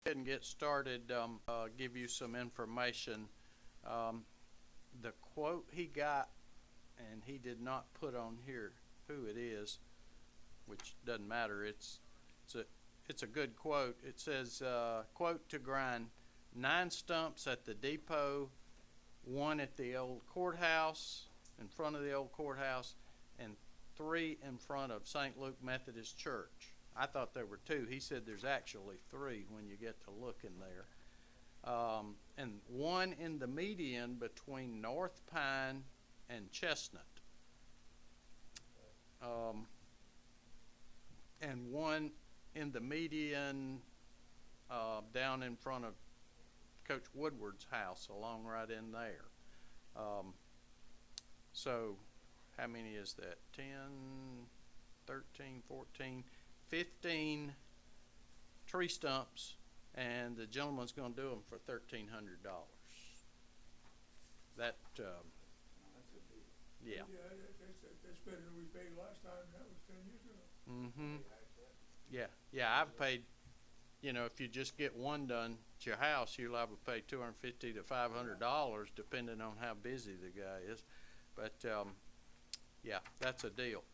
And get started, give you some information. Um, the quote he got, and he did not put on here who it is, which doesn't matter. It's a good quote. It says, "Quote to grind 9 stumps at the depot, 1 at the old courthouse, in front of the old courthouse, and 3 in front of St. Luke Methodist Church." I thought there were 2. He said there's actually 3 when you get to look in there. And 1 in the median between North Pine and Chestnut. And 1 in the median down in front of Coach Woodward's house, along right in there. So how many is that? 10, 13, 14, 15 tree stumps, and the gentleman's going to do them for $1,300. That, That's a deal. yeah. That's better than we paid last time, and that was 10 years ago. Mm-hmm. They like that. Yeah, I've paid, if you just get one done at your house, you'll liable to pay $250 to $500, depending on how busy the guy is. But, yeah, that's a deal.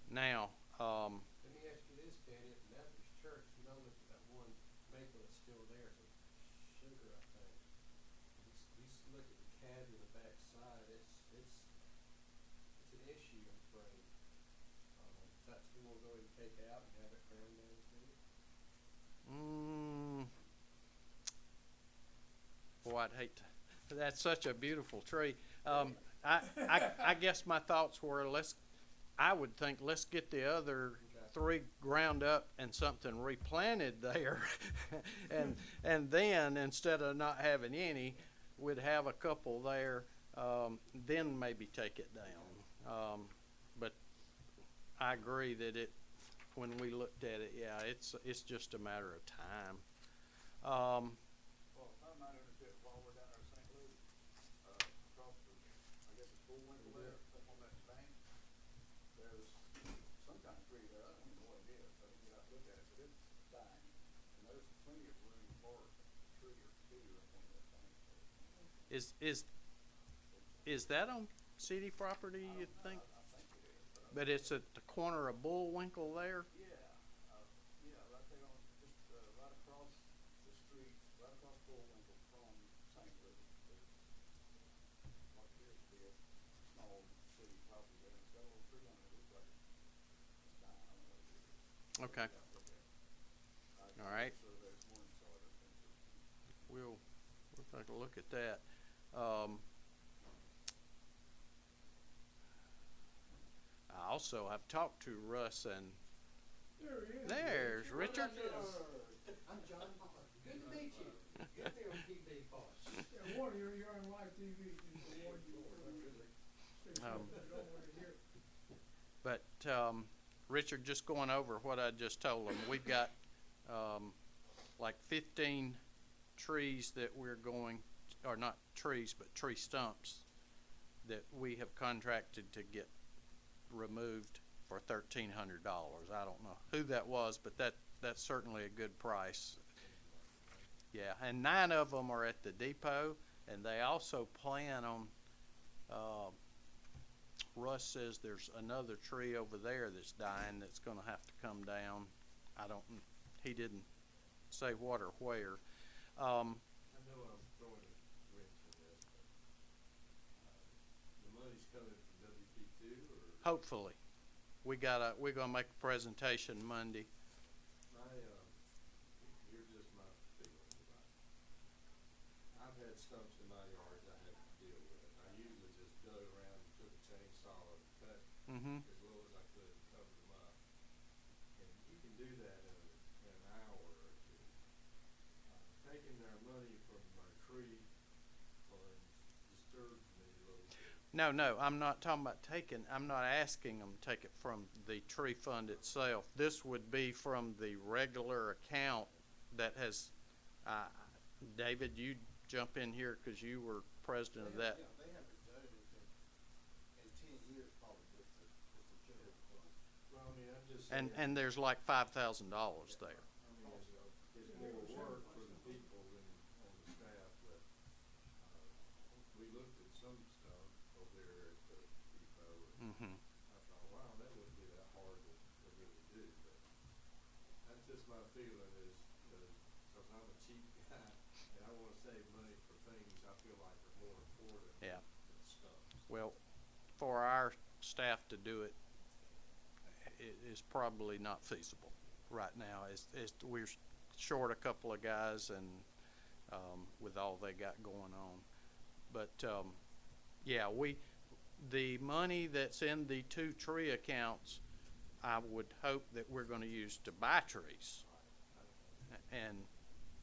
Now, Let me ask you this, Danny, at the Methodist Church, you know that one maple that's still there, it's a sugar, I think. You look at the cab in the back side, it's an issue, I'm afraid. That's the one we'll go ahead and take out and have it ground down to it. Boy, I'd hate to. That's such a beautiful tree. I guess my thoughts were I would think let's get the other 3 ground up and something replanted there, and then instead of not having any, we'd have a couple there. Then maybe take it down. But I agree that when we looked at it, yeah, it's just a matter of time. Well, if I might interject, while we're down there at St. Louis, across the, I guess it's Bullwinkle there, up on that bank, there's some kind of tree there, I don't even know what it is, I didn't get out to look at it, but it's dying. And there's plenty of room for a tree or 2 up on that bank. Is that on city property, you think? I think it is, But it's at the corner of Bullwinkle there? yeah, right there on, just, right across the street, right across Bullwinkle from St. Louis. There's what appears to be a small city property there, and it's got a little tree on it, it looks like it's dying, I don't know what it is. Okay. All right. So there's one sort of thing. We'll take a look at that. I also have talked to Russ, and There he is. there's Richard. I'm John Moore. Good to meet you. Good to be on TV for us. Yeah, Warren, you're on live TV, just to warn you. You don't want to hear. But Richard, just going over what I just told him, we've got like 15 trees that we're going, or not trees, but tree stumps that we have contracted to get removed for $1,300. I don't know who that was, but that's certainly a good price. Yeah, and 9 of them are at the depot, and they also plan on. Russ says there's another tree over there that's dying that's going to have to come down. He didn't say what or where. I know I'm throwing a wrench in this, but, the money's coming from WP2 or? Hopefully, we're gonna make a presentation Monday. Here's just my feelings about it. I've had stumps in my yard that I had to deal with. I usually just dug around and took a chainsaw and cut Mm-hmm. as low as I could and covered them up. And you can do that in an hour or 2. Taking their money from my tree fund disturbs me a little bit. No, I'm not talking about I'm not asking them to take it from the tree fund itself. This would be from the regular account that has, David, you jump in here because you were president of that. Yeah, they haven't done anything in 10 years probably with the general fund. Well, I mean, I'm just saying. And there's like $5,000 there. I mean, it's more work for the people just my feeling is, cause I'm a cheap guy, and I wanna save money for things I feel like are more important Yeah. than stuff. Well, for our staff to do it, it is probably not feasible right now. We're short a couple of guys and, with all they got going on. But, yeah, the money that's in the 2 tree accounts, I would hope that we're gonna use to buy trees. And,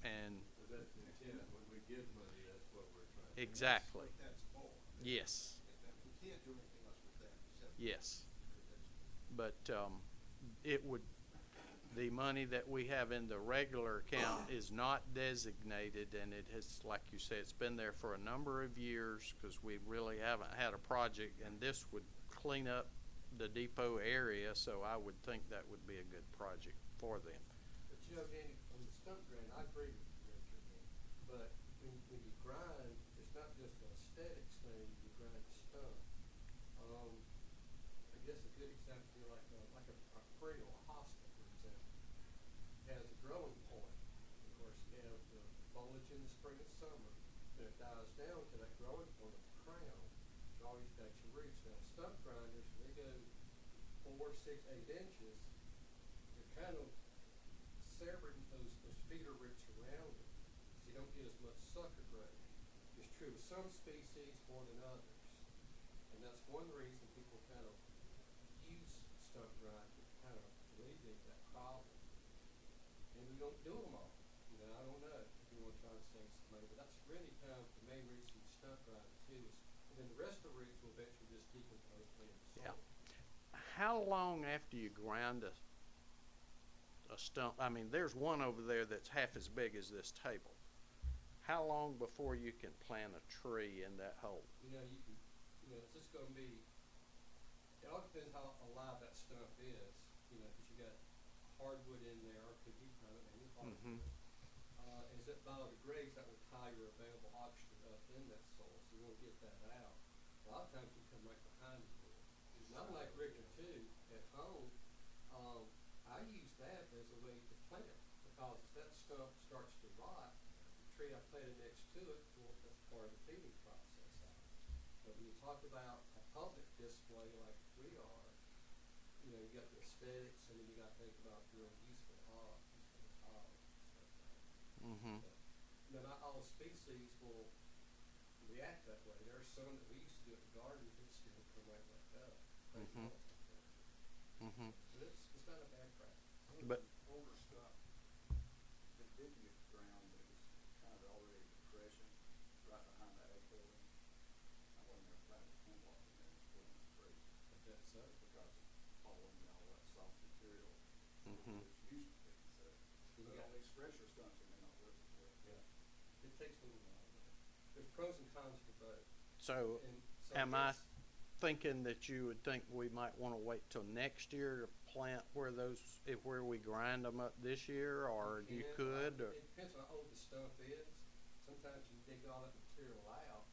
Cause that's the intent, when we give money, that's what we're trying to. exactly, That's for. yes, We can't do anything else with that except. yes. Because that's- But, the money that we have in the regular account is not designated, and it has, like you said, it's been there for a number of years, cause we really haven't had a project, and this would clean up the depot area, so I would think that would be a good project for them. But you know, Danny, on the stump grind, I agree with you, Richard, but when you grind, it's not just an aesthetics thing, you grind the stump. I guess a good example would be like a perennial hosta, for example, has a growing point. Of course, you have the foliage in the spring and summer, then it dies down to that growing point of the crown, which always got your roots. Now, stump grinders, they go 4, 6, 8 inches, they're kind of severing those feeder roots around it, so you don't get as much sucker growth. It's true of some species more than others, and that's one reason people kind of use stump grind to kind of alleviate that problem. And we don't do them all. You know, I don't know if you want to try and save some money, but that's really kind of the main reason you stump grind too. And then the rest of the roots will eventually just decompose in the Yeah. soil. How long after you grind a stump, I mean, there's one over there that's half as big as this table. How long before you can plant a tree in that hole? You know, it's just gonna be, it all depends how alive that stump is, you know, 'cause you got hardwood in there, or could be kind of any hardwood. As it biodegrades, that will tie your available oxygen up in that soil, so you won't get that out. A lot of times you come right behind the wood. And I'm like Richard too, at home, I use that as a way to plant, because as that stump starts to rot, the tree I planted next to it, well, that's part of the feeding process out. But when you talk about a public display like we are, you know, you got the aesthetics, and then you gotta think about real useful art, stuff like that. Mm-hmm. But, you know, not all species will react that way. There are some that we used to do at the garden that still come right back up. Mhm. Mm-hmm. But it's not a bad practice. But- Older stuff, that did get ground, but it was kind of already depression, right behind that egg building. I wasn't there planting a corn block in there, and put in the tree, But that's so. because of falling and all that soft material. Mhm. Which used to be, so, You but got- all these fresher stumps, they may not work as well. Yeah. It takes a little while. But there's pros and cons for both. So, And so am I that's- thinking that you would think we might wanna wait till next year to plant where we grind them up this year, or you can, could, or? It depends on how old the stump is. Sometimes you dig all that material out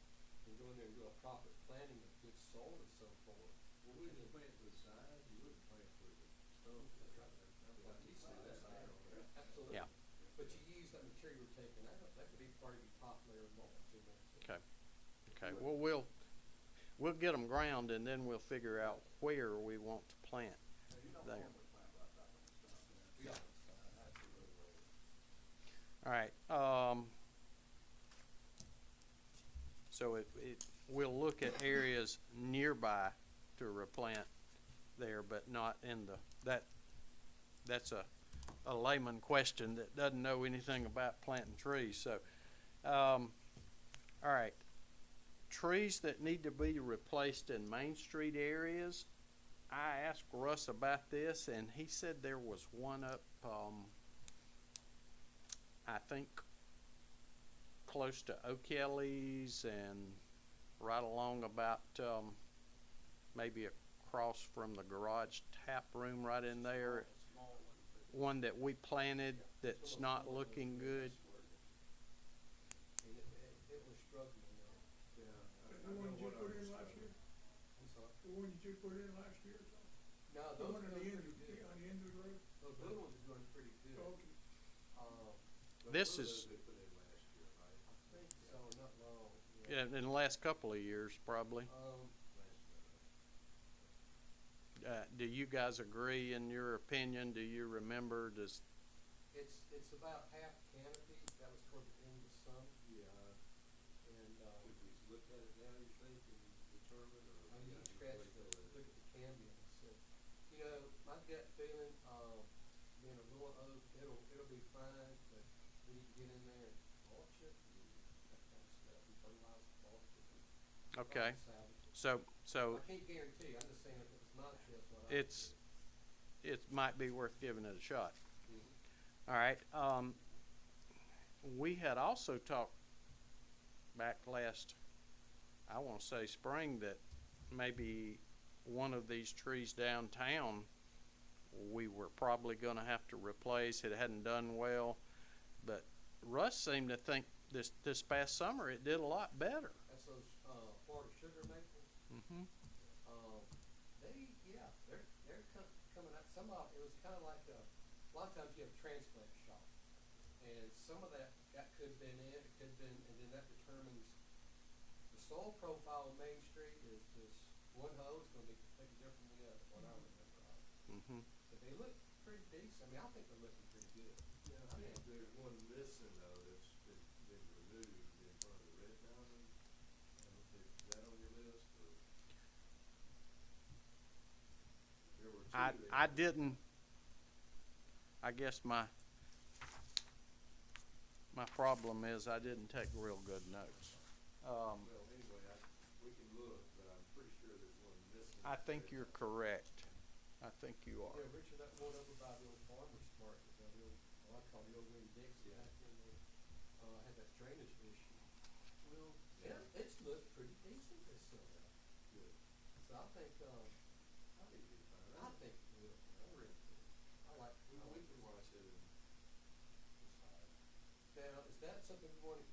and go in there and do a proper planting of good soil and so forth. Well, we just plant to the side, you wouldn't plant for the stump. That's right. Like you said, that's narrow. Absolutely. Yeah. But you use that material you're taking out, that could be part of your top layer of mulch in there too. Okay. Okay, well, we'll get them ground, and then we'll figure out where we want to plant. Now, you don't There. normally plant right back on the stump. Yeah. That's the real way. All right, so we'll look at areas nearby to replant there, but not in that's a layman question that doesn't know anything about planting trees, so, all right. Trees that need to be replaced in Main Street areas, I asked Russ about this, and he said there was one up, I think close to O'Kelly's and right along about, maybe across from the garage tap room right in there. Small ones, but One that we planted that's not looking good. and it was struggling there. The Yeah. one you just put in last year, I'm sorry. the one you just put in last year or something? No, The those one are on the end, pretty good. on the end of the road? Those little ones are doing pretty good. Okay. But This one of is- those they put in last year, right? I think so, not long. Yeah, in the last couple of years, probably. Do you guys agree in your opinion? Do you remember? It's about half canopy, that was toward the end of the summer, Yeah, and, should we look at it now, you think, and determine, or? I we need to gotta scratch wait the, till look at the cambium and see. You know, my gut feeling, being a little oak, it'll be fine, but we need to get in there and mulch it and that kind of stuff, and fertilize the mulch it. Okay. Salvage it. So I can't guarantee, I'm just saying if it was my choice, what I would it's, do. it might be worth giving it a shot. Mhm. All right. We had also talked back last, I want to say spring, that maybe one of these trees downtown we were probably going to have to replace. It hadn't done well, but Russ seemed to think this past summer it did a lot better. That's those, Florida sugar maples. Mm-hmm. They're coming out, some of, it was kinda like a lot of times you have a transplant shot. And some of that could have been it could have been, and then that determines, the soil profile of Main Street is just, one hoe is gonna be completely different than the other, what I remember of it. Mm-hmm. But they look pretty decent, I mean, I think they're looking pretty good. Yeah, I think there's one missing though that's been removed in front of the Red Diamond. Is that on your list, or? There were two I that- didn't. I guess my problem is I didn't take real good notes. Well, anyway, we can look, but I'm pretty sure there's one missing. I think you're correct. I think you are. Yeah, Richard, that one over by the old farmer's market, the old, what I call the old Win Dixie, back in there, had that drainage issue. Well, yeah, it's looked pretty decent this summer. Good. So I think, I think it'd be fine. I think it will, I really do. I like, We I like can this. watch it and decide. Now, is that something we wanna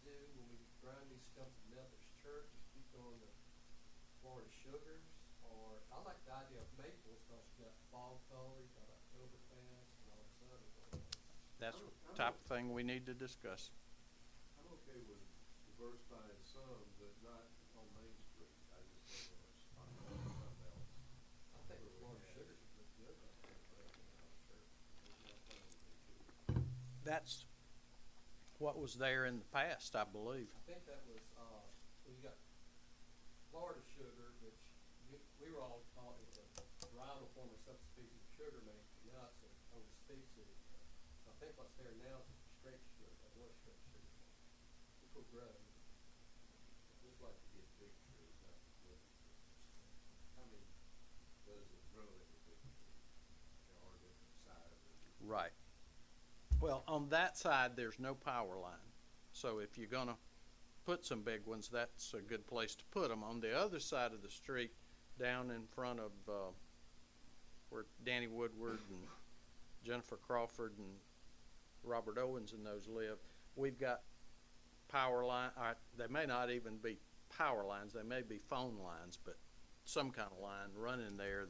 do when we grind these stumps at Methodist Church, is keep going to Florida Sugars? Or, I like the idea of maples, cause you got fall color, you got Oktoberfest and all this other going on. That's the type of thing we need to discuss. I'm okay with diversifying some, but not on Main Street. I just don't want to spot something else. I think the Florida Sugars would look good right there, but, church. That's fine with me too. That's what was there in the past, I believe. I think that was, well, you got Florida Sugar, which we were all taught is a varietal form or subspecies of sugar maple, now it's a whole species. I think what's there now is straight sugar, or straight sugar maple, which will grow. Just like to get big trees, not little trees. How many does it grow in a big tree? There are different sizes. Right. Well, on that side, there's no power line. So if you're gonna put some big ones, that's a good place to put them. On the other side of the street, down in front of, where Danny Woodward and Jennifer Crawford and Robert Owens and those live, we've got power line, they may not even be power lines, they may be phone lines, but some kind of line running there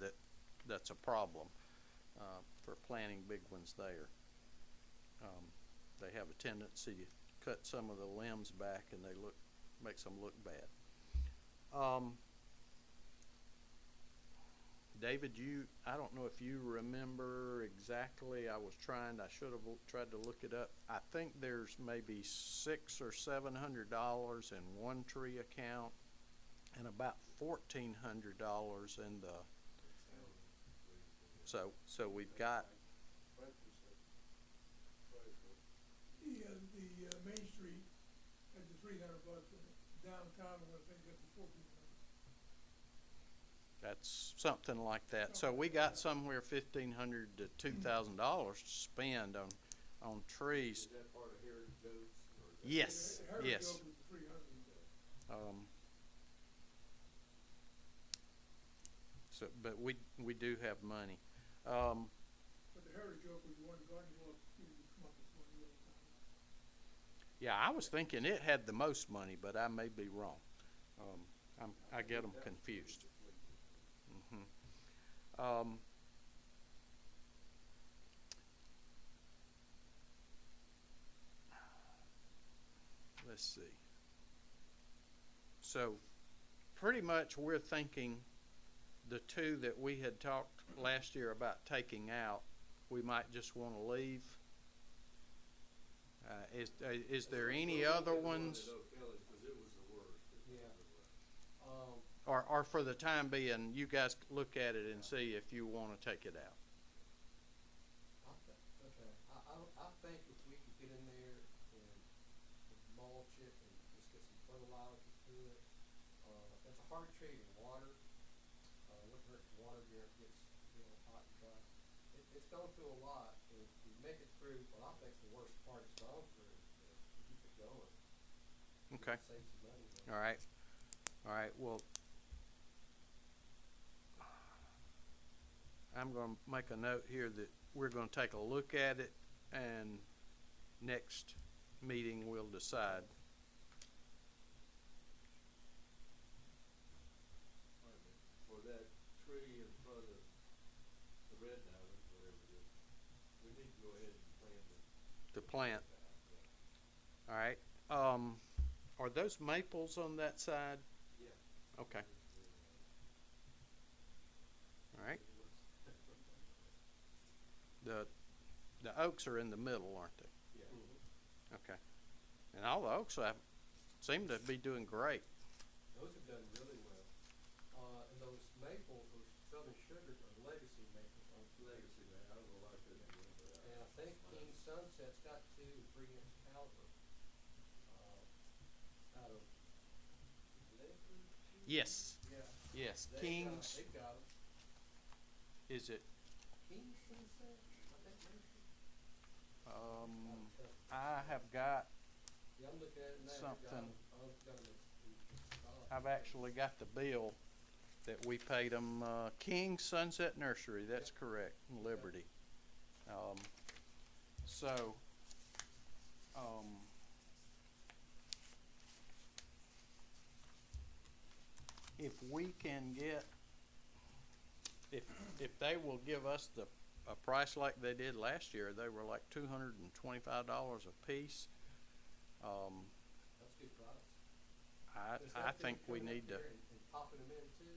that's a problem, for planting big ones there. They have a tendency to cut some of the limbs back and makes them look bad. David, I don't know if you remember exactly. I should have tried to look it up. I think there's maybe $600 or $700 in one tree account and about $1,400 in the. So we've got. The Main Street had the $300 in it. Downtown, I think that's the $1,400. That's something like that. So we got somewhere $1,500 to $2,000 to spend on trees. Is that part of Heritage Oaks, or is that? Yes, Heritage yes. Oak was the 300. But we do have money. But the Heritage Oak was the one Garden Hill, you come up with one really nice. Yeah, I was thinking it had the most money, but I may be wrong. I get them confused. let's see. So, pretty much we're thinking the two that we had talked last year about taking out, we might just wanna leave. Is there any other ones? Cause it was the worst. Yeah. Or for the time being, you guys look at it and see if you wanna take it out. Okay, I think if we could get in there and mulch it and just get some fertilizer to it, that's a hard tree in water. What hurts water there, it gets, hot and dry. It's gone through a lot, and if we make it through, what I think's the worst part it's gone through, keep it going. Okay. Save some money there. Alright, well, I'm gonna make a note here that we're gonna take a look at it, and next meeting we'll decide. For that tree in front of the red diamond, whatever it is, we need to go ahead and plant it. To plant, Yeah. alright, are those maples on that side? Yeah. Okay, alright. The oaks are in the middle, aren't they? Yeah. Okay. And all the oaks seem to be doing great. Those have done really well. And those maples, those Southern Sugars are legacy maples on Legacy, man, I don't know why I couldn't remember that. And I think King Sunset's got 2 and 3-inch caliber, out of Ledyard? Yes, Yeah. yes, They've Kings, got 'em. is it, King Sunset, I think maybe. I have got, Yeah, I'm looking at it now. They've got 'em. something. I've got 'em in stock. I've actually got the bill that we paid them, King Sunset Nursery, that's correct, in Liberty. So, if we can get, if they will give us a price like they did last year, they were like $225 a piece. That's a good price. Is I that them think we coming up need to, here and popping them in too?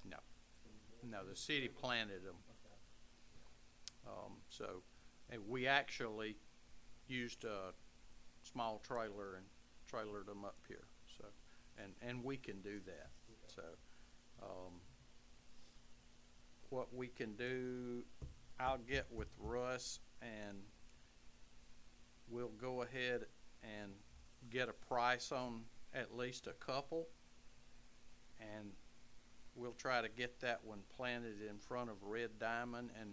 no, Some more no, the trees city coming? planted them. Okay. So, and we actually used a small trailer and trailered them up here, so, and we can do that, so, what we can do, I'll get with Russ and we'll go ahead and get a price on at least a couple, and we'll try to get that one planted in front of Red Diamond. And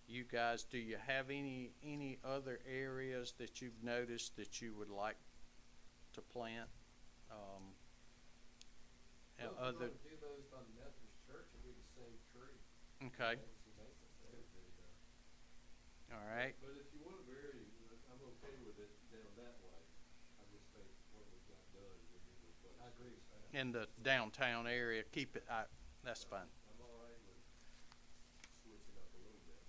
you guys, do you have any other areas that you've noticed that you would like to plant? Well, if Other, we're gonna do those by the Methodist Church, it'll be the same tree. okay, Legacy maples there. all right, But if you want to vary, I'm okay with it down that way. I just think what we've got done, we need to replace. I agree with that. in the downtown area, keep it, that's fine. I'm all right with switching up a little bit.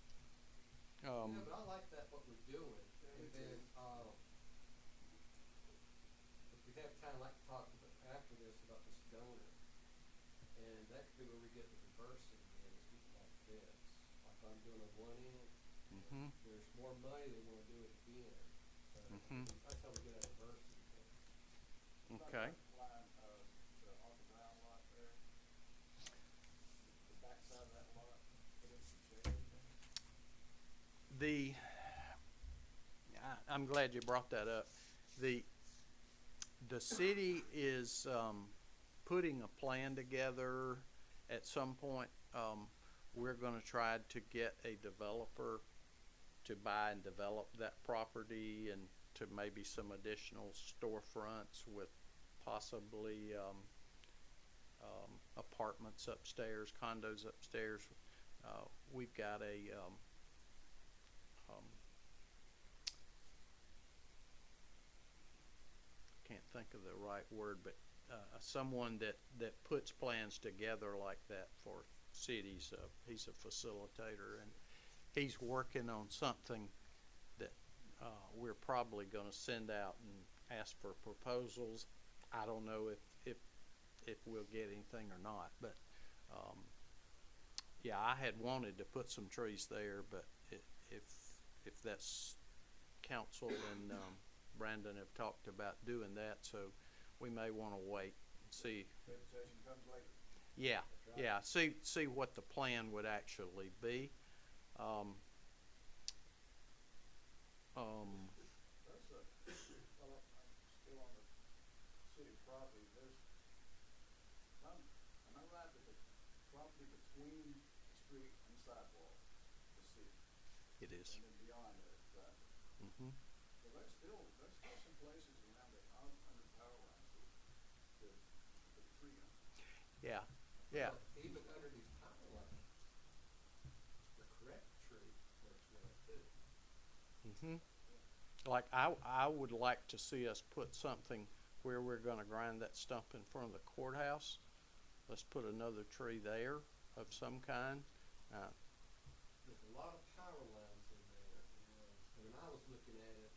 Yeah, but I like that, what we're doing, Yeah, and me then, too. if we have time, I'd like to talk after this about this donor. And that could be where we get the diversity in, is people like this. Like I'm doing on one end, Mhm. there's more money they wanna do at the end. So, Mhm. that's how we get our diversity there. Okay. Line, the Arthur Brown lot there, the backside of that lot, put in some shade. I'm glad you brought that up. The city is, putting a plan together at some point. We're gonna try to get a developer to buy and develop that property, and to maybe some additional storefronts with possibly, apartments upstairs, condos upstairs. We've got can't think of the right word, but someone that puts plans together like that for cities. He's a facilitator, and he's working on something that we're probably going to send out and ask for proposals. I don't know if we'll get anything or not, but, yeah, I had wanted to put some trees there, but if that's council and, Brandon have talked about doing that, so we may wanna wait and see. Vegetation comes later. Yeah, That's right. yeah, see what the plan would actually be. Um, There's a, well, I'm still on the city property, there's some, am I right that the property between the street and sidewalk is city? it is. And then beyond that, it's private. Mm-hmm. So there's still some places around the, under power lines that put a tree on. Yeah, yeah. Well, even under these power lines, the correct tree works well too. Mm-hmm. Like, I would like to see us put something where we're gonna grind that stump in front of the courthouse. Let's put another tree there of some kind. There's a lot of power lines in there, and when I was looking at it,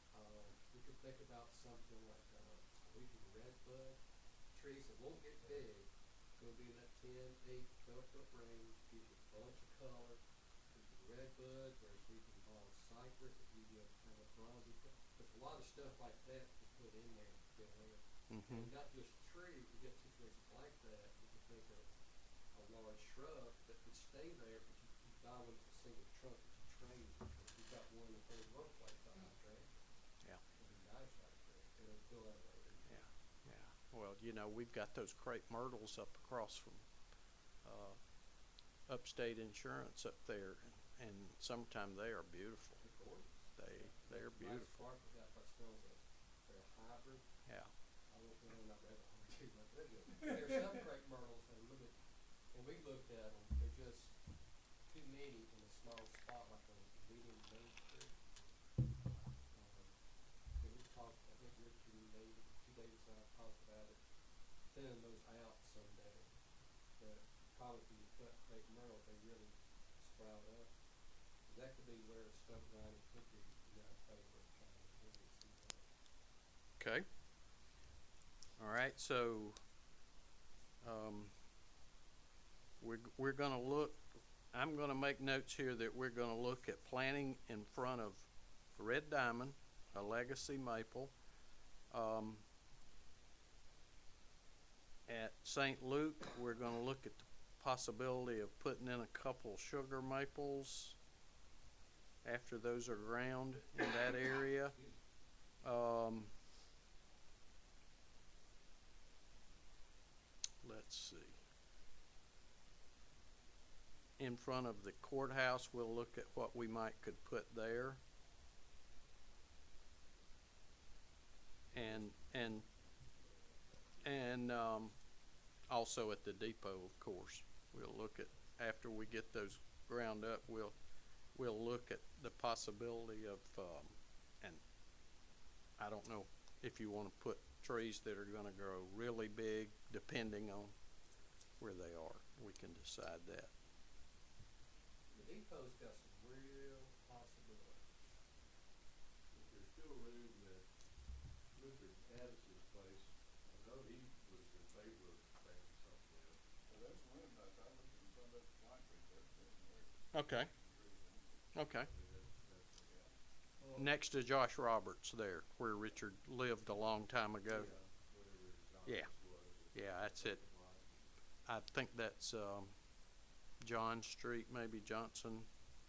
we could think about something like, a weeping redbud tree, so it won't get big. It's gonna be in that 10, 8, 12 foot range, gives you a bunch of color. There's the redbuds, there's weeping bald cypress, that gives you a kind of bronzy color. There's a lot of stuff like that to put in there to fill in. Mm-hmm. And not just trees, we get situations like that, you can think of a large shrub that could stay there, but you buy one that's a single trunk, it's a train tree. You've got one in the third workplace behind train. Yeah. It'll be nice right there, it'll fill that later. Yeah, yeah. Well, we've got those crepe myrtles up across from, Upstate Insurance up there, and summertime they are beautiful. They're gorgeous. They're Nice beautiful. bark without much smells of, they're a hybrid. Yeah. I won't go on that rabbit hole too much, they're good. There's some crepe myrtles that are a little bit, when we looked at them, they're just too many in a small spot like a medium main tree. And we talked, I think Richard and David, 2 days and I talked about it, thinning those out someday. But probably if you cut crepe myrtle, they really sprout up. That could be where stump grinding could be in our favor, trying to really see that. Okay. All right, so, we're gonna look, I'm gonna make notes here that we're gonna look at planting in front of Red Diamond, a legacy maple. At St. Luke, we're gonna look at the possibility of putting in a couple sugar maples after those are ground in that area. Let's see. In front of the courthouse, we'll look at what we could put there. And also at the depot, of course. We'll look at, after we get those ground up, we'll look at the possibility of, and I don't know if you wanna put trees that are gonna grow really big, depending on where they are. We can decide that. The depot's got some real possibilities. If there's still room at Mr. Addis's place, I know he was in favor of planting something else. So there's room, I looked in some of those pine trees, there's there. Okay. Okay. I mean, that's, yeah. Next to Josh Roberts there, where Richard lived a long time ago. Whatever his Yeah. office was. Yeah, that's it. I think that's, John Street, maybe Johnson.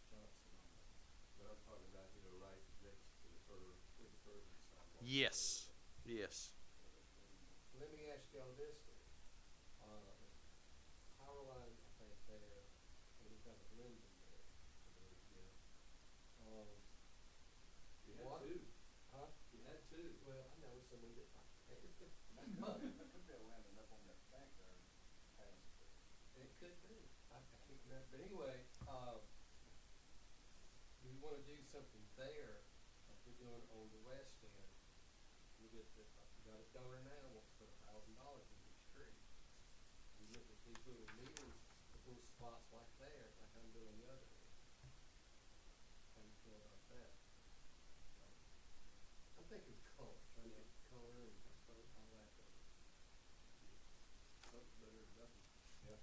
Johnson on that. But I'm talking about, right next to the curb, where the curb and sidewalk. Yes, yes. Let me ask y'all this then. Power line, I think there, and we've got a blend in there, I believe, yeah. You had What? two. Huh? You had two. Well, I know someone that, That but could be a landing up on that bank there, past the. it could be. I can't remember. But anyway, do we wanna do something there, like we're doing on the west end? We got a donor now, wants to put $1,000 in each tree. We look at these little meters, little spots like there, like I'm doing the other end. How do you feel about that? I'm think it's color, trying to get the color and all that. Something better than nothing. Yeah.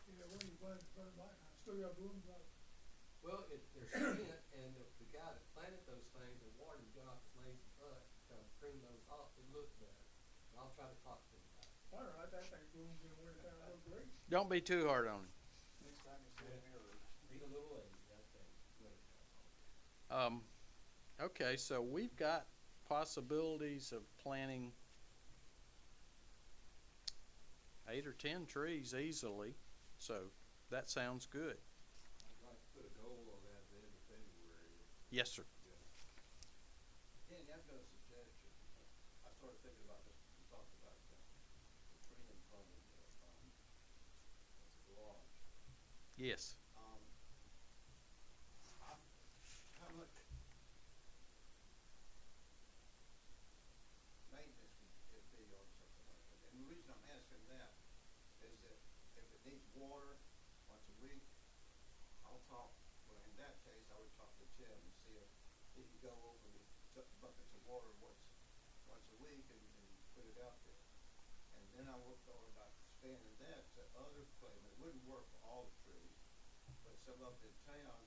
Yeah, when you plant my house, still got blooms out. Well, they're spent, and the guy that planted those things and watered them, got off his lazy butt, kind of pruned those off, it looked better. And I'll try to talk to him about it. All right, that thing blooms in winter time, it looks great. Don't be too hard on him. Next time you see him here, He's a little lazy, I tell you, winter time. Okay, so we've got possibilities of planting 8 or 10 trees easily, so that sounds good. I'd like to put a goal on that at the end of February. Yes, sir. Yeah. Danny, I've got a suggestion. I started thinking about this, we talked about the tree in front of the garage. Yes. How much maintenance would it be on something like that? And the reason I'm asking that is that if it needs water once a week, I'll talk, well, in that case, I would talk to Tim and see if he could go over with buckets of water once a week and put it out there. And then I thought about expanding that to other places. It wouldn't work for all the trees, but some up in town,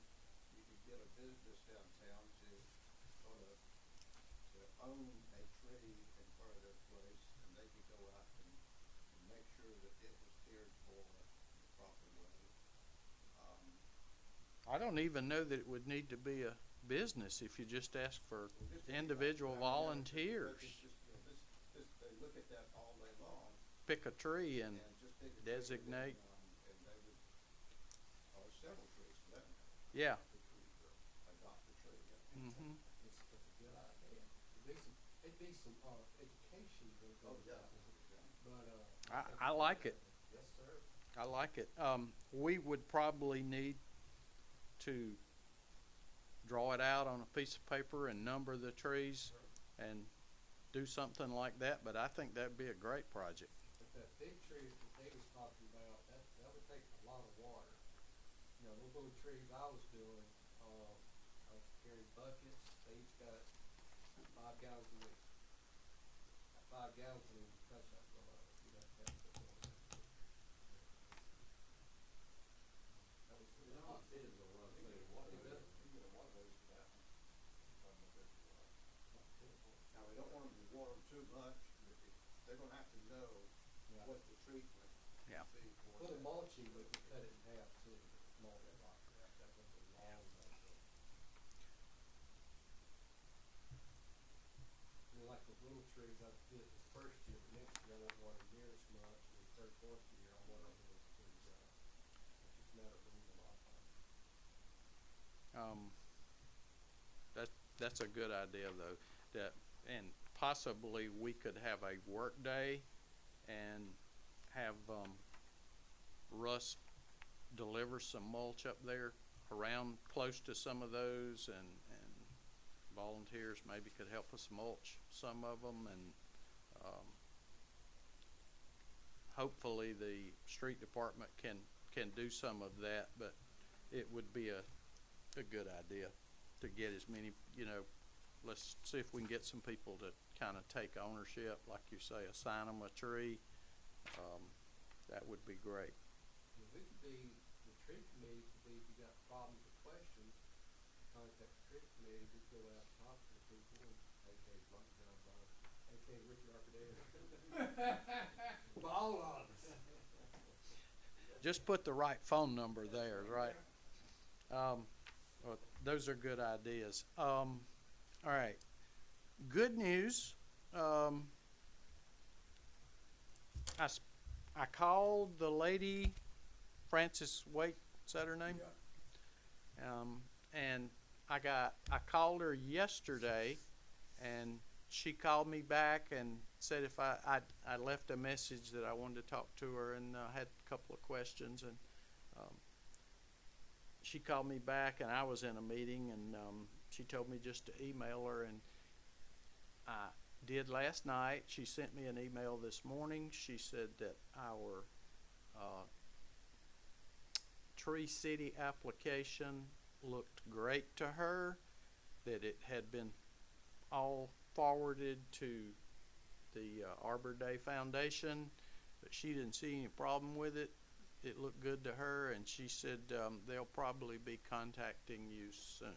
you could get a business downtown to sort of to own a tree in front of their place, and they could go out and make sure that it was cared for the proper way. I don't even know that it would need to be a business if you just ask for Well, just individual I mean, volunteers. they look at that all day long Pick a tree and just pick a tree designate. and they would, or several trees for that matter. Yeah. Adopt a tree, yeah. Mm-hmm. It's a good idea. It'd be some, education that Oh, goes yeah. out with it. But, I like it. Yes, sir. I like it. We would probably need to draw it out on a piece of paper and number the trees and do something like that, but I think that'd be a great project. But that big tree that they was talking about, that would take a lot of water. You know, those little trees I was doing, I was carrying buckets, they each got 5 gallons a week. 5 gallons and you touch that below, you'd have to have it going. That was You know, it is a lot of things. you get a water hose for that one. Talking about that for a while. Now, we don't want them to water them too much. They're gonna have to know Yeah. what the treatment Yeah. should be for Well, the that. mulching, we could cut it in half too, mulch block, that was a long mulch. You know, like the little trees, I did it this first year, but next year I won't water near as much, and the third, fourth year I'll water all those trees out. It's just a matter of moving them off. That's a good idea though. And possibly we could have a work day and have Russ deliver some mulch up there around close to some of those, and volunteers maybe could help us mulch some of them, and hopefully the street department can do some of that, but it would be a good idea to get as many, let's see if we can get some people to kind of take ownership, like you say, assign them a tree. That would be great. We could be, the tree committee could be, if you got problems or questions, contact the tree committee, just go out and talk to the people, and AK Mike John Bond, AK Richard Arcadale. All of us. Just put the right phone number there, right? Well, those are good ideas. All right. Good news. I called the lady, Frances Waite, is that her name? Yeah. And I called her yesterday, and she called me back and said if I left a message that I wanted to talk to her, and had a couple of questions, and she called me back, and I was in a meeting, and she told me just to email her, and I did last night. She sent me an email this morning. She said that our Tree City application looked great to her, that it had been all forwarded to the Arbor Day Foundation, but she didn't see any problem with it. It looked good to her, and she said they'll probably be contacting you soon.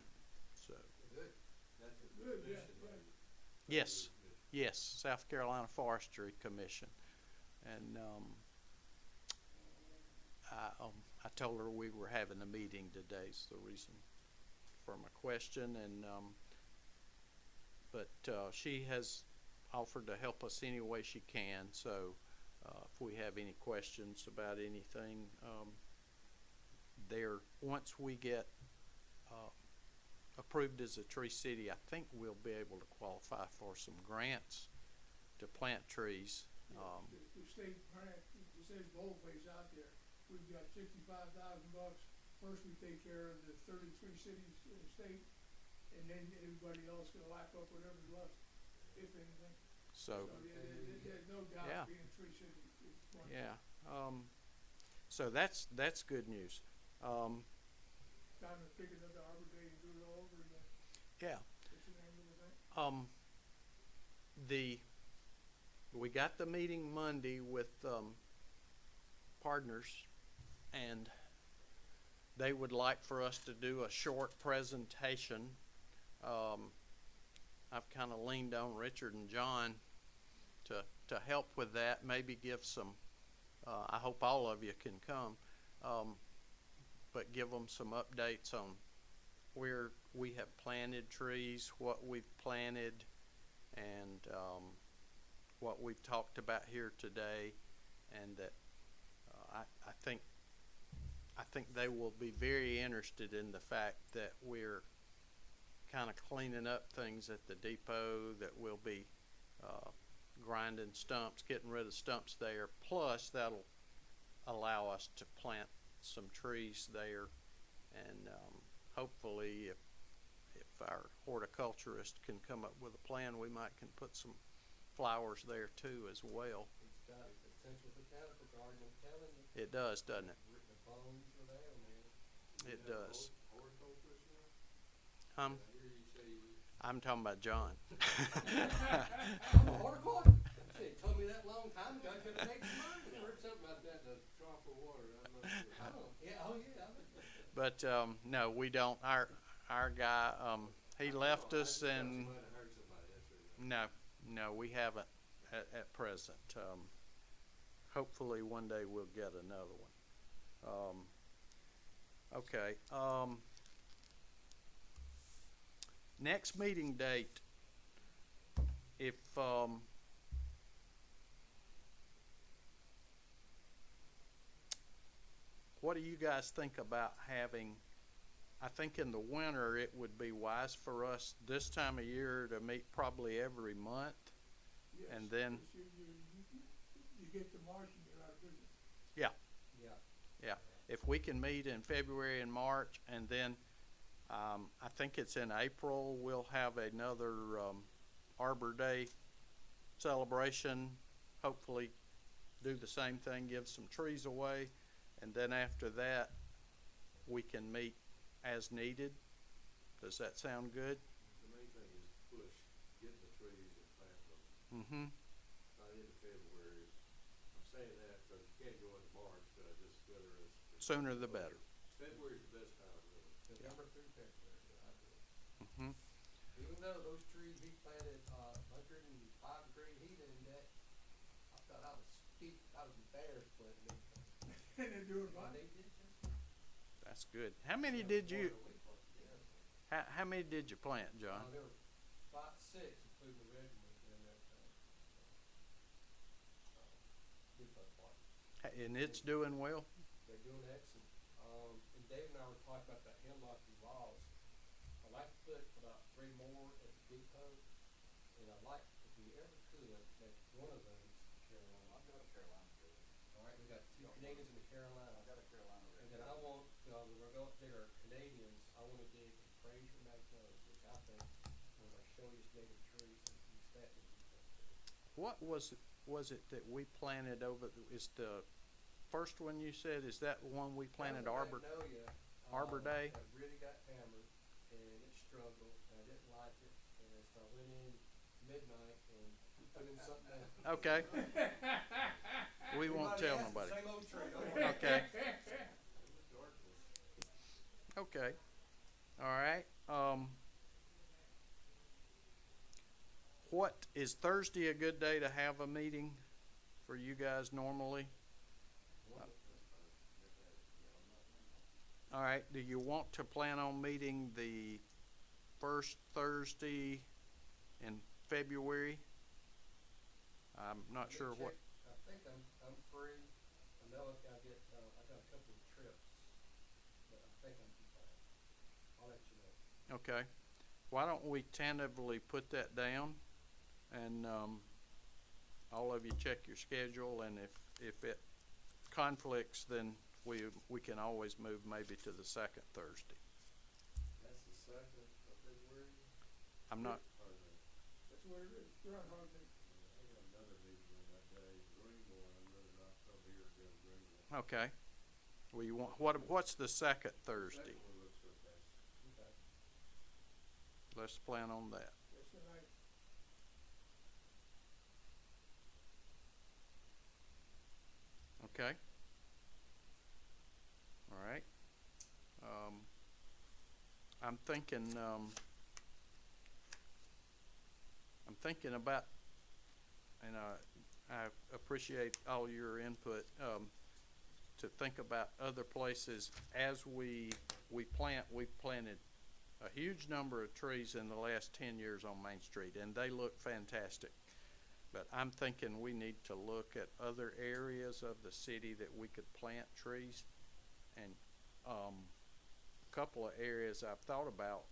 So, Good. That's a Good, yeah, commission, yeah. right? yes, yes, South Carolina Forestry Commission. And I told her we were having a meeting today's the reason for my question, and but she has offered to help us any way she can. So if we have any questions about anything, there once we get approved as a Tree City, I think we'll be able to qualify for some grants to plant trees. The state grant, it says boldface out there, we've got $65,000. First we take care of the 33 cities in the state, and then everybody else can lap up whatever's left, if anything. So There's no doubt Yeah. being Tree City is one. yeah, so that's good news. Time to pick another Arbor Day and do it all over again. Yeah. What's the name of the event? We got the meeting Monday with partners, and they would like for us to do a short presentation. I've kind of leaned on Richard and John to help with that, maybe give some, I hope all of you can come, but give them some updates on where we have planted trees, what we've planted, and what we've talked about here today, and that I think they will be very interested in the fact that we're kind of cleaning up things at the depot, that we'll be grinding stumps, getting rid of stumps there, plus that'll allow us to plant some trees there, and hopefully if our horticulturist can come up with a plan, we might can put some flowers there too as well. It's got a potential botanical garden, I'm telling you. It does, doesn't it? The bones are there, man. It does. Horticulturist now? I hear you say you. I'm talking about John. I'm a horticulturist. They told me that long time ago. I could have made some money. I heard something about that, the drop of water. I'm not sure. Oh, yeah, oh, yeah. But no, we don't. Our guy, he left us, and I heard somebody, that's right. no, we haven't at present. Hopefully one day we'll get another one. Okay. Next meeting date, if what do you guys think about having, I think in the winter it would be wise for us this time of year to meet probably every month. Yes, And then- because you get to March and you're out of business. Yeah. If we can meet in February and March, and then I think it's in April, we'll have another Arbor Day celebration. Hopefully do the same thing, give some trees away, and then after that we can meet as needed. Does that sound good? The main thing is push, getting the trees and planting them Mm-hmm. by the end of February. I'm saying that because you can't go into March, just whether it's. Sooner the better. February's the best time, really. November through February, I think. Mm-hmm. Even though those trees he planted, 105-degree heat index, I thought I was embarrassed planting them. And they're doing fine. They did just. That's good. How many did you? More than we planted, yeah. How many did you plant, John? There were 6, including the red ones in that depot park. And it's doing well. They're doing excellent. And Dave and I were talking about that hemlock and laws. I'd like to put about 3 more at the depot, and I'd like, if we ever could, make one of those Carolina. I've got a Carolina red. All right, we got 2 Canadians and a Carolina. I've got a Carolina red. And then I want, when we're going to dig our Canadians, I want to dig a Fraser magnolia, which I think is one of our showiest native trees, and use that in the depot too. What was it that we planted over? Is the first one you said, is that the one we planted Arbor? Magnolia, Arbor Day? I really got hammered, and it struggled, and I didn't like it, and so I went in midnight and put in something else. Okay. We won't Everybody tell has the nobody. Same old tree, don't worry. Okay, It was darkness. okay. All right, what, is Thursday a good day to have a meeting for you guys normally? All right, do you want to plan on meeting the first Thursday in February? I'm not sure what, I think I'm free. I know I got a couple of trips, but I think I'm fine. I'll let you know. okay. Why don't we tentatively put that down, and, all of you check your schedule, and if it conflicts, then we can always move maybe to the second Thursday. That's the second of February. I'm not, That's what it is, Groundhog Day. I got another meeting on that day, Greenville, and I'd rather not come here and go to Greenville. okay. Well, you want, what's the second Thursday? Second one looks okay. Okay. Let's plan on that. That's the night. Okay. All right. I'm thinking about, and I appreciate all your input, to think about other places as we plant. We've planted a huge number of trees in the last 10 years on Main Street, and they look fantastic. But I'm thinking we need to look at other areas of the city that we could plant trees. And a couple of areas I've thought about,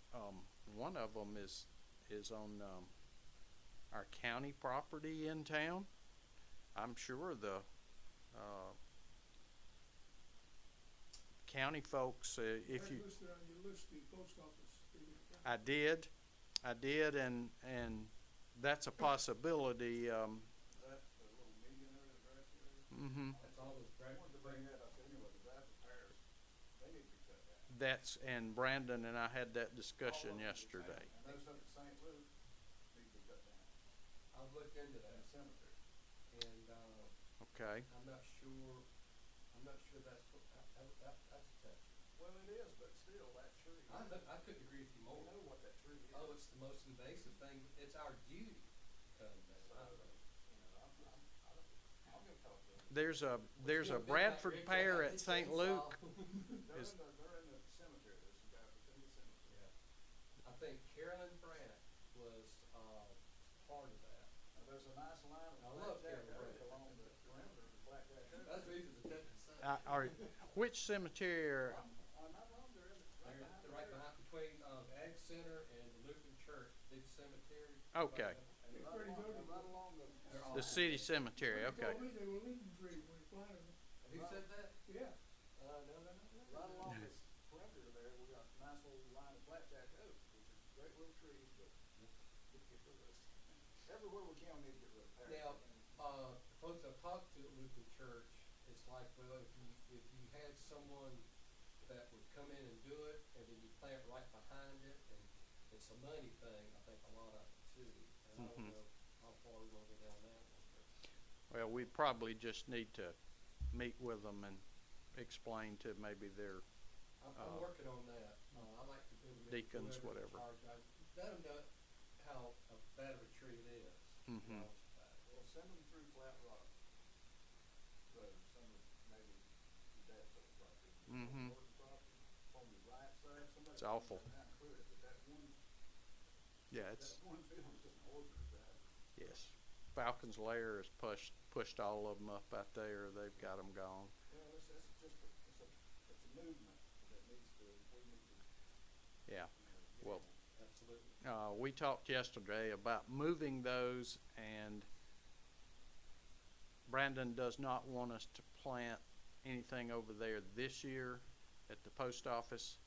one of them is on our county property in town. I'm sure the county folks, if you, Listed on your list, the post office. I did, and that's a possibility. That, the little median area, the grass area, Mm-hmm. That's all those I wanted to bring that up anyway, the Bradford Parish, they need to be cut down. That's, and Brandon and I had that discussion All of them. yesterday. And those up at St. Luke need to be cut down, I've looked into and that, the cemetery. Okay. and, I'm not sure that's that's touchy. Well, it is, but still, that tree. I couldn't agree with you We more. know what that tree is. Oh, it's the most invasive thing, it's our duty to cut them down. So, you know, I'll go talk to them. There's a But you know, Bradford Big pear Mac, at it's St. all- Luke. They're Is- in the cemetery, there's some guys within the cemetery. Yeah. I think Carolyn Brandt was, part of that. Now, there's a nice line of I love blackjack Carolyn oak Brandt. along the perimeter of Blackjack Oak. That's the reason the touch is Which cemetery are, I'm not wrong, they're in, right behind the They're right church. behind, between, Ag Center and the Lutheran Church, big cemetery. Okay. And It's right pretty along, good. and right along the. They're all- the city cemetery? They Okay. told me they were Lincoln trees when we planted them. Who said that? Yeah. No. Right along this perimeter there, we got a nice little line of blackjack oak, which are great little trees, but get rid of those. Everywhere we can, we need to get rid of pears. Now, the folks I've talked to at Lutheran Church, it's like, well, if you had someone that would come in and do it, and then you plant right behind it, and it's a money thing, I think a lot of it too. And I don't Mhm. know how far we wanna go down that one, but. Well, we probably just need to meet with them and explain to maybe their, I'm working on that. I like to do it. deacons, whatever. Let them know how bad of a tree it is. Mhm. you know, it's bad. Well, send them through Flat Rock Road, some of maybe your dad's old property. Mhm. Norton property, on the right side, somebody. It's awful. Not clear, but that one field is just an orchard of that. yes. Falcon's Lair has pushed all of them up out there. They've got them gone. Well, it's just, it's a movement that needs to, we need to. Yeah. Get Well, on. Absolutely. we talked yesterday about moving those, and Brandon does not want us to plant anything over there this year at the post office.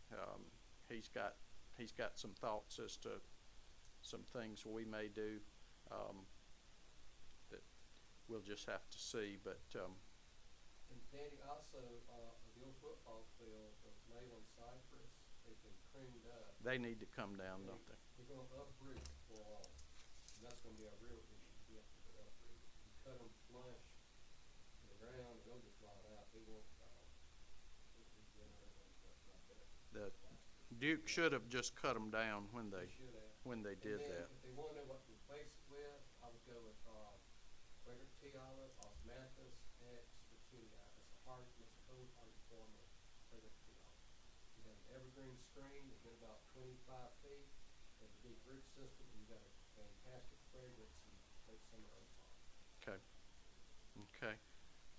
He's got some thoughts as to some things we may do, that we'll just have to see, but, And Danny, also, the old football field, those Leyland cypress, they've been pruned up. They need to come down, don't they? They're gonna uproot for all, and that's gonna be a real issue, we have to uproot. If you cut them flush to the ground, they'll just rot out, they won't, The Duke should have just cut them down when they they should have. did And then, that. if they wanna know what to replace it with, I would go with, Frederick T. Olive, Osmanthus, X, Virginia. It's a hard, it's an old hard form of Frederick T. Olive. You have an evergreen screen, it's been about 25 feet, has a big root system, and you got a fantastic fragrance and take some of those off. Okay. Okay.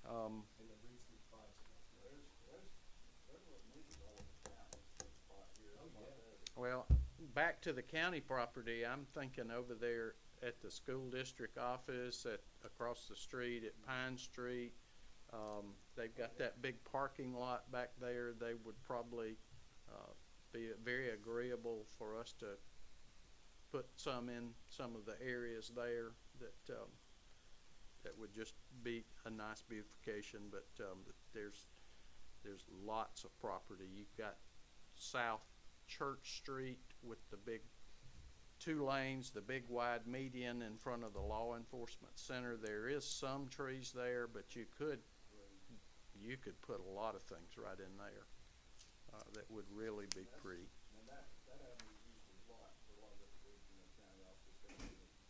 And they're reasonably priced. There's what needs all over town, this spot here, Oh, spot yeah. there. Well, back to the county property, I'm thinking over there at the school district office, across the street at Pine Street. They've got that big parking lot back there. They would probably, be very agreeable for us to put some in some of the areas there that would just be a nice beautification, but, there's lots of property. You've got South Church Street with the big 2 lanes, the big wide median in front of the law enforcement center. There is some trees there, but you could put a lot of things right in there, that would really be pretty. And that avenue is used a lot for a lot of the, county offices,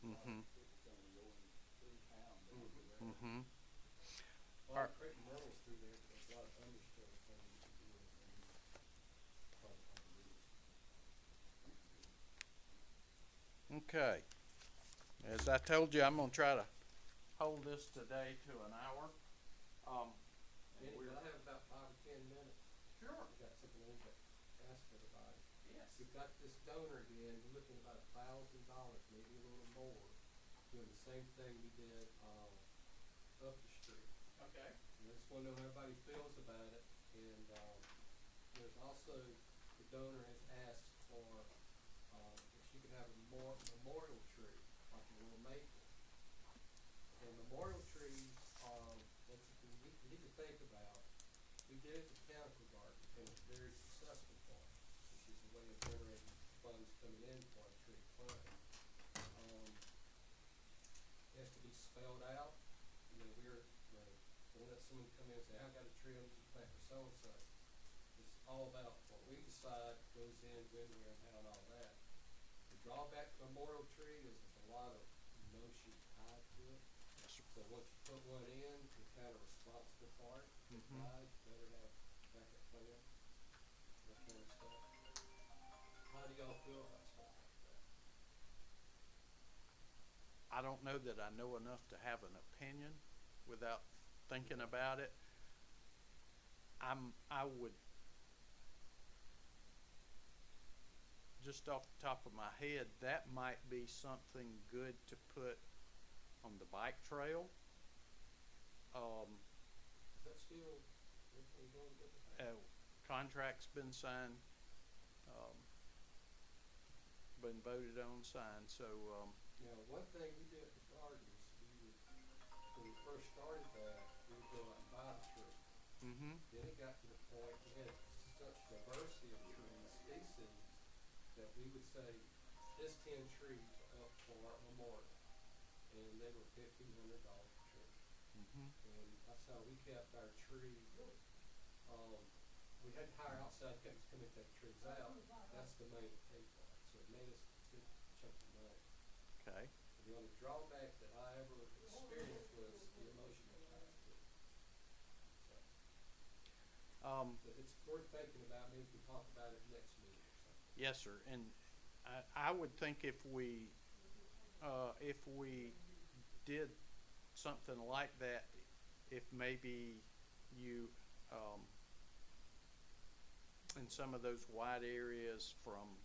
Mhm. people coming and going through town, down through there. Mhm. A lot of crepe myrtles through there, but there's a lot of understory things you can do with them. Probably hard to read. Okay. As I told you, I'm gonna try to hold this today to an hour. And Danny, we're- I have about 5 or 10 minutes. Sure. I've got something I need to ask everybody. Yes. We've got this donor again, we're looking at about $1,000, maybe a little more, doing the same thing we did, up the street. Okay. And I just wanna know how everybody feels about it, and, there's also, the donor has asked for, if she could have a memorial tree, like a little maple. And memorial trees are, that's something you need to think about. We did it at the Botanical Garden, and it was very successful for us, which is a way of generating funds coming in for a tree fund. It has to be spelled out, don't let someone come in and say, I've got a tree, I'm just plant for so-and-so. It's all about what we decide goes in, when, where, and how, and all that. The drawback to a memorial tree is there's a lot of emotion tied to it. Yes, sir. So once you put one in, you're kind of responsible for it. If it Mhm. dies, you better have backup plan, that kind of stuff. How do y'all feel about stuff like that? I don't know that I know enough to have an opinion without thinking about it. I would, just off the top of my head, that might be something good to put on the bike trail. Is that still, everything going good with that? Contract's been signed, been voted on, signed, so, Now, one thing we did at the gardens, when we first started that, we would go out and buy the tree. mhm. Then it got to the point, we had such diversity of trees, species, that we would say, this 10 trees are up for our memorial. And they were $1,500 a tree. Mhm. And that's how we kept our tree, we had to hire outside companies to come and take trees out. That's the money to pay for it. So it made us a good chunk of money. Okay. The only drawback that I ever experienced was the emotional tie to it. So, but it's worth thinking about. Maybe we can talk about it next meeting or something. Yes, sir. And I would think if we did something like that, if maybe you, in some of those wide areas from,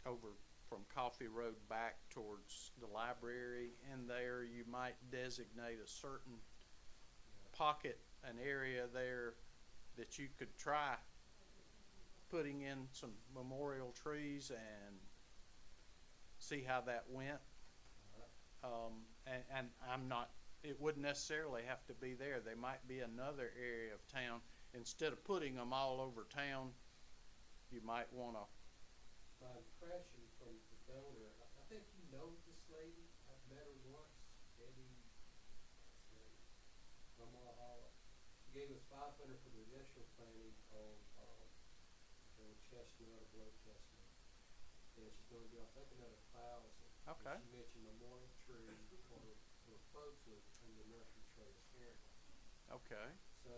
over from Coffee Road back towards the library, in there, you might designate a certain pocket, an area there that you could try putting in some memorial trees and see how that went. All right. And I'm not it wouldn't necessarily have to be there. They might be another area of town. Instead of putting them all over town, you might wanna, My impression from the donor, I think you know this lady, I've met her once, Eddie, what's her name? Omaha. She gave us 500 for the initial planning on, old chestnut or blow chestnut. And she's gonna do, I think, another 1,000. Okay. And she mentioned memorial tree for folks in the nursery trade apparently. okay. So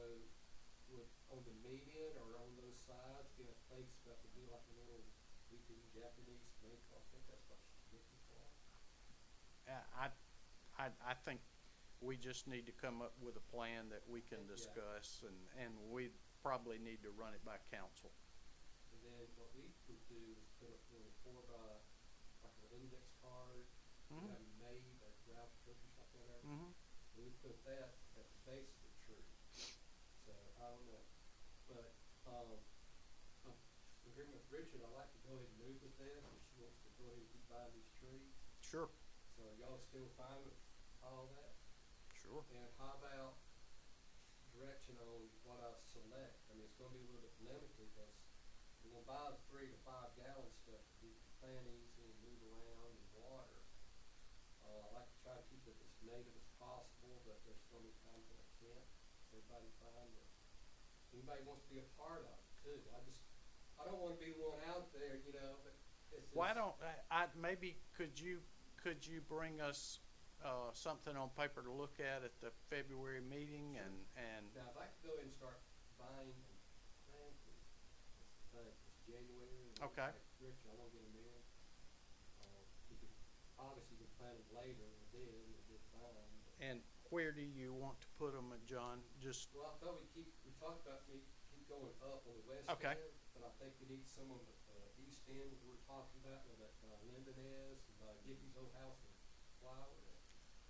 would, on the median or on those sides, be a place that could be like a little, we could use Japanese make, I think that's what she's looking for. I think we just need to come up with a plan that we can Yeah. discuss, and we probably need to run it by council. And then what we would do is put up a little 4 by, like an index card, Mhm. that we made at Ralph Cook or something like that. Mm-hmm. And we put that at the base of the tree. So, I don't know, but, I'm agreeing with Richard, I like to go ahead and move with them, if she wants to go ahead and keep buying these trees. Sure, So are y'all still fine with all that? sure. And how about direction on what I select? I mean, it's gonna be a little bit limited, because we're gonna buy the 3 to 5 gallon stuff to do the plantings and move around and water. I like to try to keep it as native as possible, but there's so many times that I can't. Is everybody fine with, anybody wants to be a part of it too? I don't wanna be the one out there, you know, but it's just. Why don't, maybe could you bring us, something on paper to look at the February meeting, and, Now, if I could go ahead and start buying and planting, that's the thing, it's January. And Okay. like Rich, I wanna get them in. You could, obviously you could plant them later, and we did fine, but. and where do you want to put them, John? Just, Well, I thought we talked about keep going up on the west Okay. end, but I think we need some on the, east end, we were talking about, where that, Linden is, and by Gibby's old house in Flower,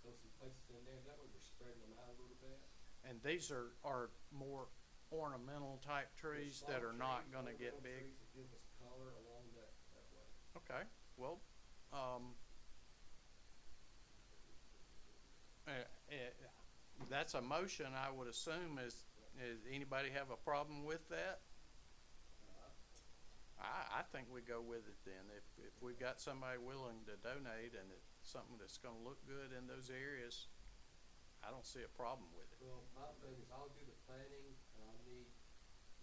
throw some places in there, that way we're spreading them out a little bit. and these are more ornamental type trees Small that are not trees, gonna get ornamental big. trees that give us color along that way. Okay, well, that's a motion, I would assume. Is anybody have a problem with that? I think we go with it then. If we've got somebody willing to donate and it's something that's gonna look good in those areas, I don't see a problem with it. Well, my thing is, I'll do the planning, and I need,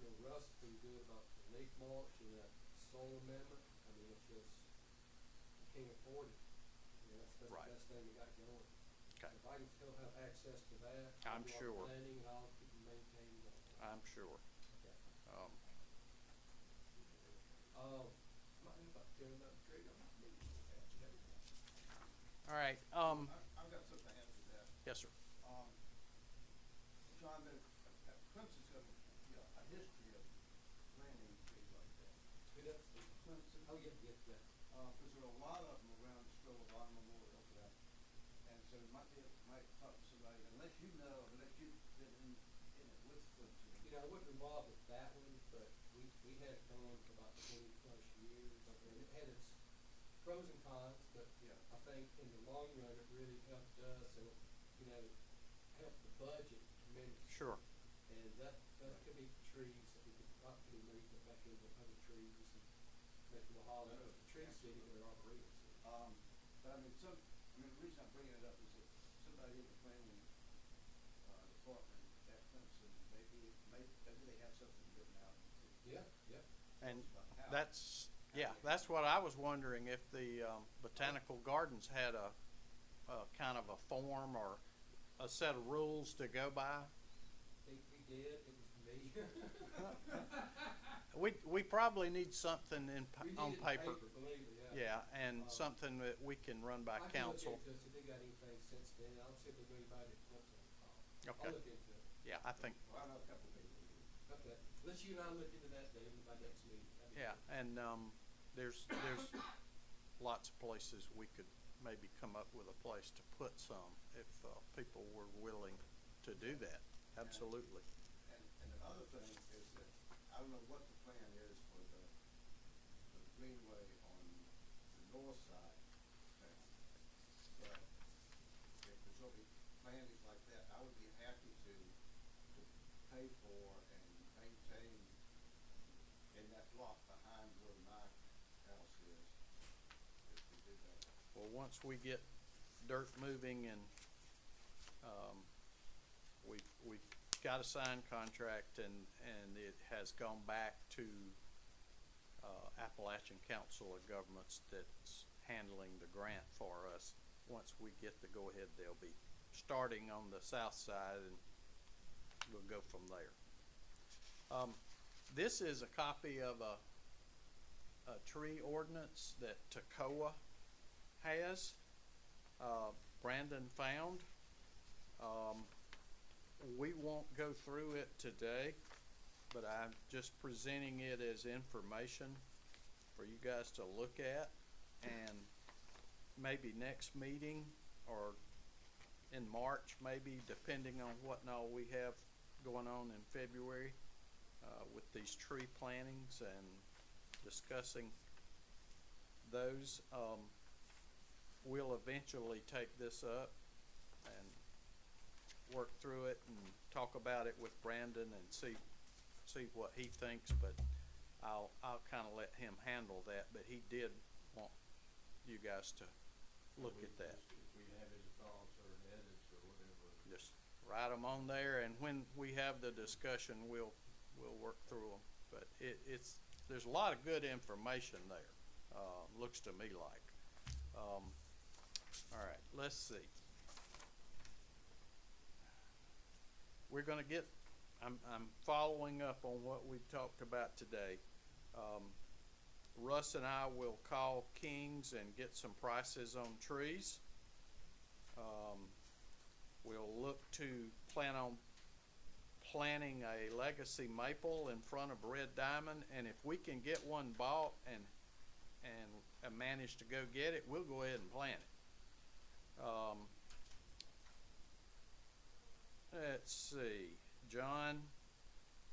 you know, Russ has been good about the leaf mulch and that soil amendment. I mean, it's just, you can't afford it. You know, that's Right. the best thing we got going. Okay. If I can still have access to that, I'm I'll do all sure. the planning, and I'll keep them maintained. I'm sure. Okay. Might be about to tear another tree down. All right, I've got something to add to that. yes, sir. John, Clemson's got a history of planting trees like that. Who does? Clemson, Oh, yeah. because there are a lot of them around the Stowe Memorial. Yeah. And so you might talk to somebody, unless you've been in it with Clemson. You know, I wasn't involved with that one, but we had it going for about 20+ years, and it had its pros and cons, but Yeah. I think in the long run, it really helped us, and, you know, helped the budget tremendously. Sure. And that could be trees that we could probably maybe put back into other trees and make them a holler, No, a tree city, but they're arboretum city. But the reason I'm bringing it up is that somebody in the planning, department at Clemson, maybe they have something written out. Yeah, yeah. And About how. that's what I was wondering, if the Botanical Gardens had a kind of a form or a set of rules to go by. We did, it was me. We probably need something We on needed paper. believe me, yeah. Yeah, and something that we can run by I can look council. into it, see if they got anything since then. I'll see if there's anybody that wants on the call. Okay. I'll look into it. Yeah, I think, Well, I know a couple of people. Okay. Let's you and I look into that, David, by next meeting. That'd be yeah, good. and, there's lots of places we could maybe come up with a place to put some if, people were willing to do that. Absolutely. And another thing is that, I don't know what the plan is for the greenway on the north side of town. But if there's gonna be plantings for and maintain in that lot behind where my house is, if we did that. Well, once we get dirt moving and, we've got a signed contract and it has gone back to, Appalachian Council of Governments that's handling the grant for us. Once we get the go-ahead, they'll be starting on the south side and we'll go from there. This is a copy of a tree ordinance that Toccoa has, Brandon found. We won't go through it today, but I'm just presenting it as information for you guys to look at, and maybe next meeting or in March, maybe, depending on what and all we have going on in February, with these tree plantings and discussing those. We'll eventually take this up and work through it and talk about it with Brandon and see what he thinks, but I'll kinda let him handle that, but he did want you guys to look at that. If we have any thoughts or edits or whatever. Just write them on there, and when we have the discussion, we'll work through them. But there's a lot of good information there, looks to me like. All right, let's see. We're gonna get, I'm following up on what we've talked about today. Russ and I will call Kings and get some prices on trees. We'll look to plan on planting a legacy maple in front of Red Diamond, and if we can get one bought and manage to go get it, we'll go ahead and plant it. Let's see, John,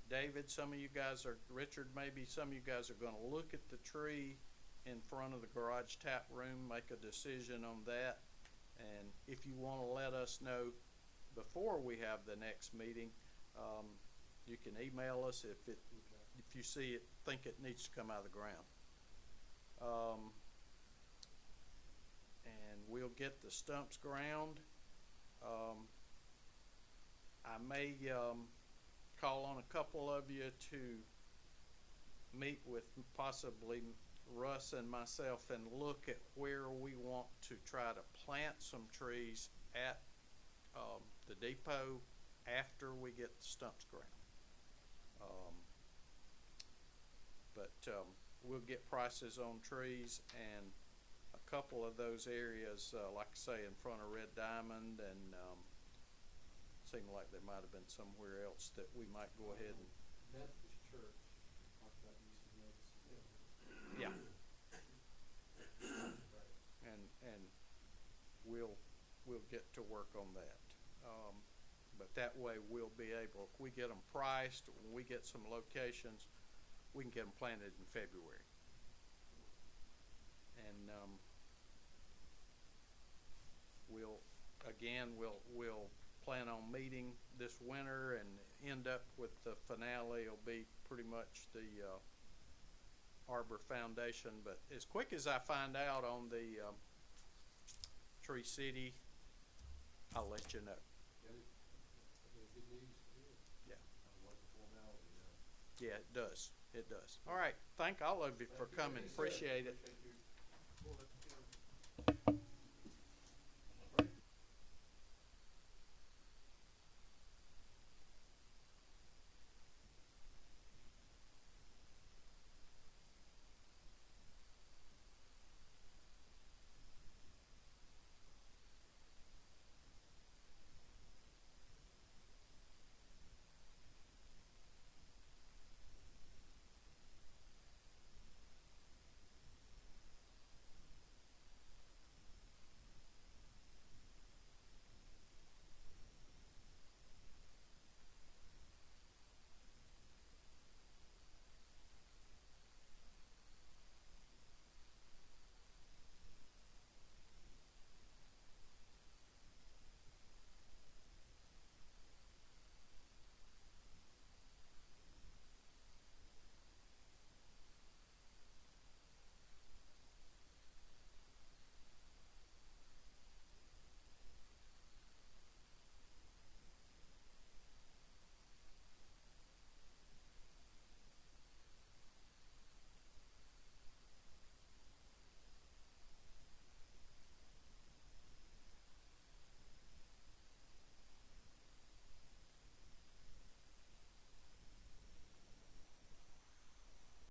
David, some of you guys are, Richard, maybe some of you guys are gonna look at the tree in front of the garage tap room, make a decision on that. And if you wanna let us know before we have the next meeting, you can email us if you see it, think it needs to come out of the ground. And we'll get the stumps ground. I may call on a couple of you to meet with possibly Russ and myself and look at where we want to try to plant some trees at the depot after we get the stumps ground. We'll get prices on trees, and a couple of those areas, like I say, in front of Red Diamond, and seemed like there might have been somewhere else that we might go ahead and. Methodist Church, talked about using legacy. Yeah. Right. And we'll get to work on that. But that way we'll be able, if we get them priced, when we get some locations, we can get them planted in February. And we'll plan on meeting this winter and end up with the finale. It'll be pretty much the Arbor Foundation, but as quick as I find out on the Tree City, I'll let you know. Good news to hear. Yeah. I don't like the formality now. Yeah, it does. It does. All right. Thank all of you for coming. Appreciate it. Appreciate you.